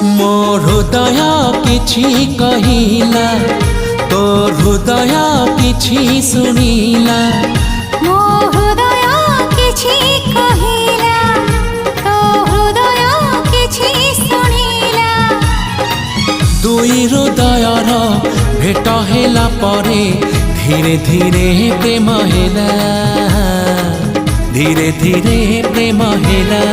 ମୋ ହୃଦୟ କିଛି କହିଲା, ତୋ ହୃଦୟ କିଛି ଶୁଣିଲା। ମୋ ହୃଦୟ କିଛି କହିଲା, ତୋ ହୃଦୟ କିଛି ଶୁଣିଲା। ଦୁଇ ହୃଦୟର ଭେଟ ହେଲା ପରେ ଧୀରେ ଧୀରେ ପ୍ରେମ ହେଲା, ଧୀରେ ଧୀରେ ପ୍ରେମ ହେଲା।